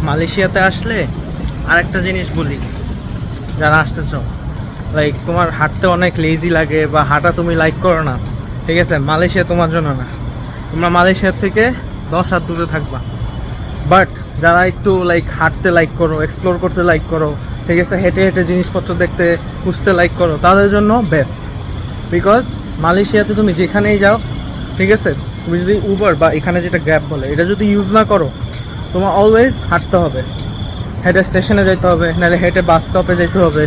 মালয়েশিয়াতে আসলে আরেকটা জিনিস বলি, যারা আসতেছ, লাইক তোমার হাঁটতে অনেক লেজি লাগে বা হাঁটা তুমি লাইক করো না, ঠিক আছে, মালয়েশিয়া তোমার জন্য না। তোমরা মালয়েশিয়ার থেকে 10 হাত দূরে থাকবা। বাট যারা একটু লাইক হাঁটতে লাইক করো, এক্সপ্লোর করতে লাইক করো, ঠিক আছে, হেঁটে হেঁটে জিনিসপত্র দেখতে খুঁজতে লাইক করো, তাদের জন্য বেস্ট। বিকজ মালয়েশিয়াতে তুমি যেখানেই যাও, ঠিক আছে, তুমি যদি উবার বা এখানে যেটা গ্র্যাব বলে এটা যদি ইউজ না করো, তোমার অলওয়েজ হাঁটতে হবে। হেঁটে স্টেশনে যেতে হবে, নাহলে হেঁটে বাস স্টপে যেতে হবে,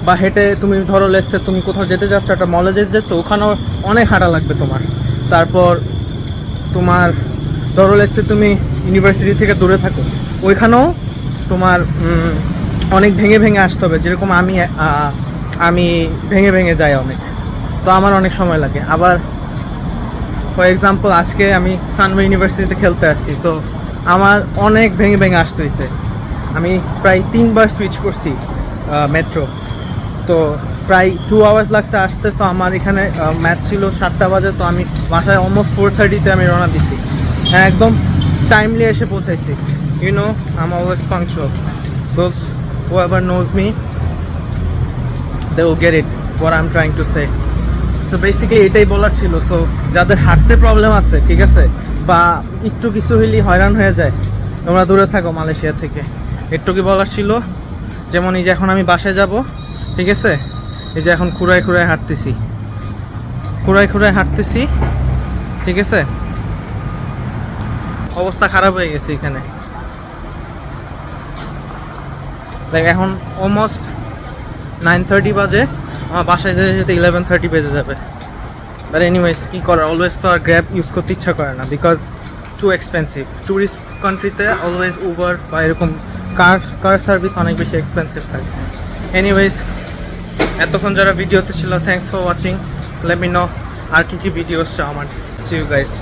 বা হেঁটে তুমি ধরো লেটসে তুমি কোথাও যেতে যাচ্ছ, একটা মলে যেতে যাচ্ছ, ওখানেও অনেক হাঁটা লাগবে তোমার। তারপর তোমার ধরো লেটসে তুমি ইউনিভার্সিটি থেকে দূরে থাকো, ওইখানেও তোমার অনেক ভেঙে ভেঙে আসতে হবে। যেরকম আমি ভেঙে ভেঙে যাই অনেক, তো আমার অনেক সময় লাগে। আবার ফর এক্সাম্পল আজকে আমি সানওয়ে ইউনিভার্সিটিতে খেলতে আসছি, সো আমার অনেক ভেঙে ভেঙে আসতে হয়েছে। আমি প্রায় 3বার সুইচ করছি মেট্রো, তো প্রায় 2 আওয়ার্স লাগছে আসতে। তো আমার এখানে ম্যাচ ছিল 7টা বাজে, তো আমি বাসায় অলমোস্ট 4:30-তে আমি রওনা দিচ্ছি। হ্যাঁ, একদম টাইমলি এসে পৌঁছাইছি। You know, I am always punctual. Those whoever knows me, they will get it what I'm trying to say. So basically এটাই বলার ছিল। সো যাদের হাঁটতে প্রবলেম আছে, ঠিক আছে, বা একটু কিছু হইলেই হয়রান হয়ে যায়, তোমরা দূরে থাকো মালয়েশিয়া থেকে, একটু কি বলার ছিল। যেমন এই যে এখন আমি বাসায় যাব, ঠিক আছে, এই যে এখন খুঁড়ায় খুঁড়ায় হাঁটতেছি, ঠিক আছে, অবস্থা খারাপ হয়ে গেছে এখানে। লাইক এখন অলমোস্ট 9:30 বাজে, আমার বাসায় যেতে যেতে 11:30 বেজে যাবে। বাট এনিওয়েজ, কী করার, অলওয়েজ তো আর গ্র্যাব ইউজ করতে ইচ্ছা করে না, বিকজ টু এক্সপেন্সিভ। ট্যুরিস্ট কান্ট্রিতে অলওয়েজ উবার বা এরকম কার সার্ভিস অনেক বেশি এক্সপেন্সিভ থাকে। এনিওয়েজ, এতক্ষণ যারা ভিডিওতে ছিল, thanks for watching. Let me know আর কী ভিডিওস চাও আমার। See you guys.